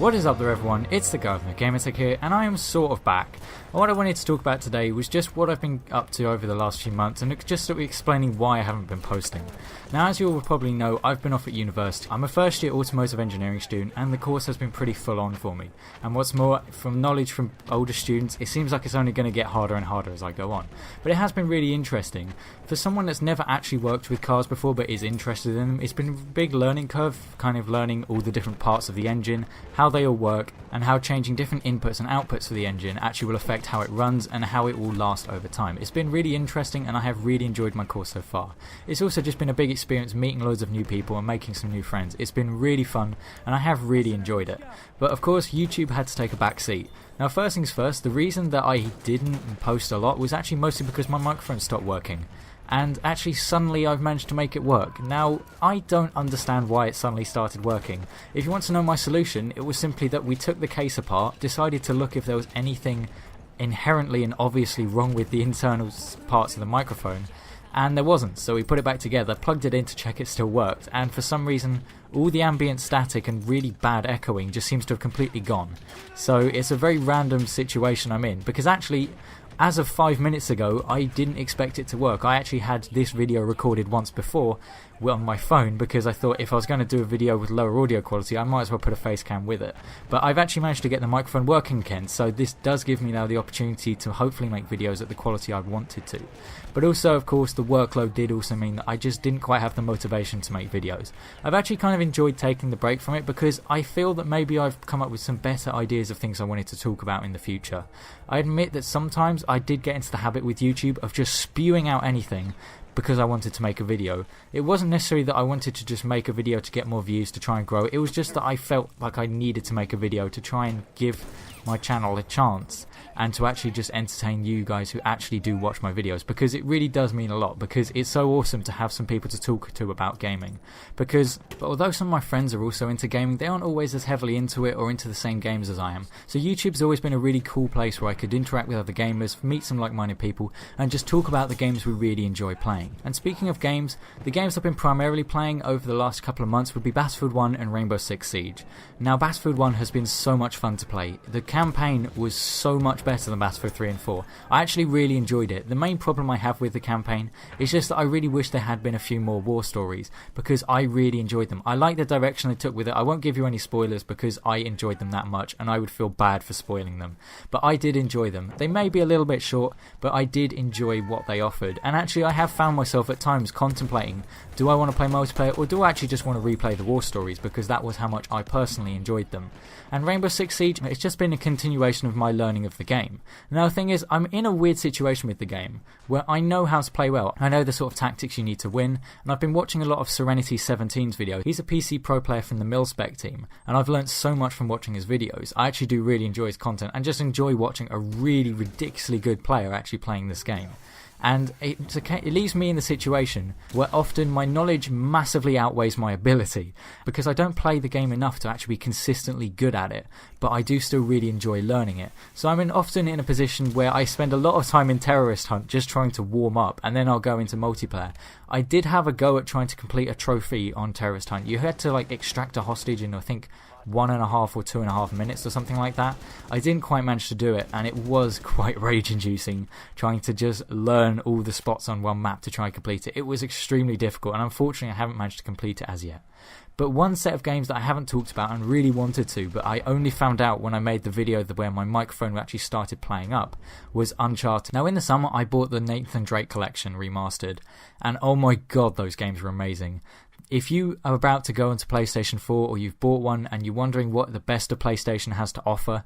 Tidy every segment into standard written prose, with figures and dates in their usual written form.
What is up there everyone, it's TheGuyWithNoGamertag here, and I am sort of back. And what I wanted to talk about today was just what I've been up to over the last few months, and just sort of explaining why I haven't been posting. Now, as you all probably know, I've been off at university. I'm a first year automotive engineering student, and the course has been pretty full on for me. And what's more, from knowledge from older students, it seems like it's only going to get harder and harder as I go on. But it has been really interesting. For someone that's never actually worked with cars before but is interested in them, it's been a big learning curve, kind of learning all the different parts of the engine, how they all work, and how changing different inputs and outputs for the engine actually will affect how it runs and how it will last over time. It's been really interesting, and I have really enjoyed my course so far. It's also just been a big experience meeting loads of new people and making some new friends. It's been really fun, and I have really enjoyed it. But of course, YouTube had to take a back seat. Now, first things first, the reason that I didn't post a lot was actually mostly because my microphone stopped working. And actually suddenly I've managed to make it work. Now, I don't understand why it suddenly started working. If you want to know my solution, it was simply that we took the case apart, decided to look if there was anything inherently and obviously wrong with the internal parts of the microphone, and there wasn't. So we put it back together, plugged it in to check it still worked, and for some reason all the ambient static and really bad echoing just seems to have completely gone. So it's a very random situation I'm in, because actually, as of 5 minutes ago, I didn't expect it to work. I actually had this video recorded once before on my phone, because I thought if I was going to do a video with lower audio quality, I might as well put a face cam with it. But I've actually managed to get the microphone working again, so this does give me now the opportunity to hopefully make videos at the quality I wanted to. But also, of course, the workload did also mean that I just didn't quite have the motivation to make videos. I've actually kind of enjoyed taking the break from it, because I feel that maybe I've come up with some better ideas of things I wanted to talk about in the future. I admit that sometimes I did get into the habit with YouTube of just spewing out anything because I wanted to make a video. It wasn't necessarily that I wanted to just make a video to get more views to try and grow. It was just that I felt like I needed to make a video to try and give my channel a chance, and to actually just entertain you guys who actually do watch my videos, because it really does mean a lot, because it's so awesome to have some people to talk to about gaming. Because although some of my friends are also into gaming, they aren't always as heavily into it or into the same games as I am. So YouTube's always been a really cool place where I could interact with other gamers, meet some like-minded people, and just talk about the games we really enjoy playing. And speaking of games, the games I've been primarily playing over the last couple of months would be Battlefield 1 and Rainbow Six Siege. Now, Battlefield 1 has been so much fun to play. The campaign was so much better than Battlefield 3 and 4. I actually really enjoyed it. The main problem I have with the campaign is just that I really wish there had been a few more war stories, because I really enjoyed them. I like the direction they took with it. I won't give you any spoilers because I enjoyed them that much, and I would feel bad for spoiling them. But I did enjoy them. They may be a little bit short, but I did enjoy what they offered. And actually, I have found myself at times contemplating, do I want to play multiplayer, or do I actually just want to replay the war stories, because that was how much I personally enjoyed them. And Rainbow Six Siege, it's just been a continuation of my learning of the game. Now, the thing is, I'm in a weird situation with the game where I know how to play well. I know the sort of tactics you need to win, and I've been watching a lot of Serenity17's video. He's a PC pro player from the mlke-l team, and I've learned so much from watching his videos. I actually do really enjoy his content, and just enjoy watching a really ridiculously good player actually playing this game. And it leaves me in the situation where often my knowledge massively outweighs my ability, because I don't play the game enough to actually be consistently good at it, but I do still really enjoy learning it. So I'm often in a position where I spend a lot of time in Terrorist Hunt just trying to warm up, and then I'll go into multiplayer. I did have a go at trying to complete a trophy on Terrorist Hunt. You had to extract a hostage in, I think, 1.5 or 2.5 minutes or something like that. I didn't quite manage to do it, and it was quite rage inducing trying to just learn all the spots on one map to try and complete it. It was extremely difficult, and unfortunately I haven't managed to complete it as yet. But one set of games that I haven't talked about and really wanted to, but I only found out when I made the video where my microphone actually started playing up, was Uncharted. Now, in the summer I bought the Nathan Drake collection remastered, and oh my god, those games were amazing. If you are about to go into PlayStation 4, or you've bought one and you're wondering what the best of PlayStation has to offer,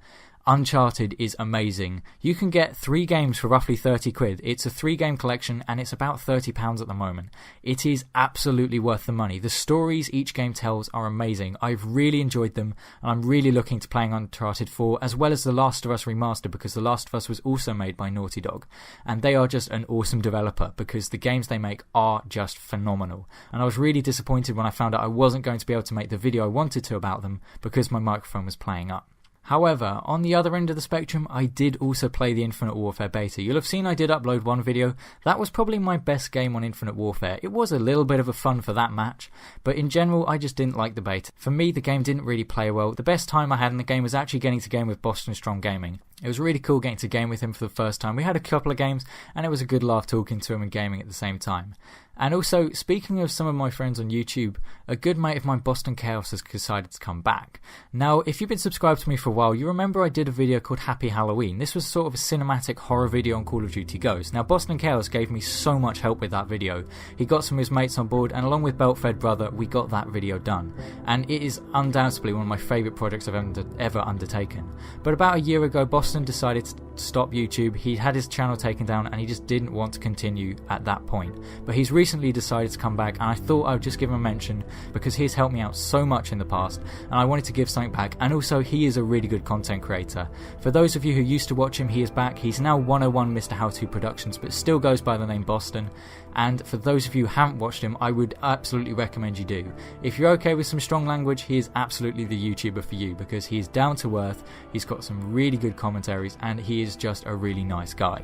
Uncharted is amazing. You can get 3 games for roughly 30 quid. It's a 3-game collection and it's about £30 at the moment. It is absolutely worth the money. The stories each game tells are amazing. I've really enjoyed them and I'm really looking to playing Uncharted 4 as well as The Last of Us Remastered, because The Last of Us was also made by Naughty Dog and they are just an awesome developer because the games they make are just phenomenal. And I was really disappointed when I found out I wasn't going to be able to make the video I wanted to about them because my microphone was playing up. However, on the other end of the spectrum, I did also play the Infinite Warfare beta. You'll have seen I did upload one video. That was probably my best game on Infinite Warfare. It was a little bit of a fun for that match, but in general, I just didn't like the beta. For me, the game didn't really play well. The best time I had in the game was actually getting to game with Boston Strong Gaming. It was really cool getting to game with him for the first time. We had a couple of games, and it was a good laugh talking to him and gaming at the same time. And also, speaking of some of my friends on YouTube, a good mate of mine, Boston Chaos, has decided to come back. Now, if you've been subscribed to me for a while, you remember I did a video called Happy Halloween. This was sort of a cinematic horror video on Call of Duty Ghosts. Now, Boston Chaos gave me so much help with that video. He got some of his mates on board, and along with Beltfed Brother, we got that video done. And it is undoubtedly one of my favourite projects I've ever undertaken. But about a year ago, Boston decided to stop YouTube. He had his channel taken down, and he just didn't want to continue at that point. But he's recently decided to come back, and I thought I would just give him a mention because he's helped me out so much in the past and I wanted to give something back. And also, he is a really good content creator. For those of you who used to watch him, he is back. He's now 101 Mr. How To Productions, but still goes by the name Boston. And for those of you who haven't watched him, I would absolutely recommend you do. If you're okay with some strong language, he is absolutely the YouTuber for you because he is down to earth, he's got some really good commentaries, and he is just a really nice guy.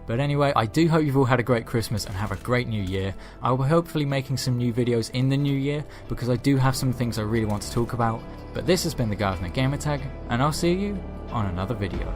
But anyway, I do hope you've all had a great Christmas and have a great new year. I will hopefully making some new videos in the new year because I do have some things I really want to talk about. But this has been the Guy with No Gamertag, and I'll see you on another video.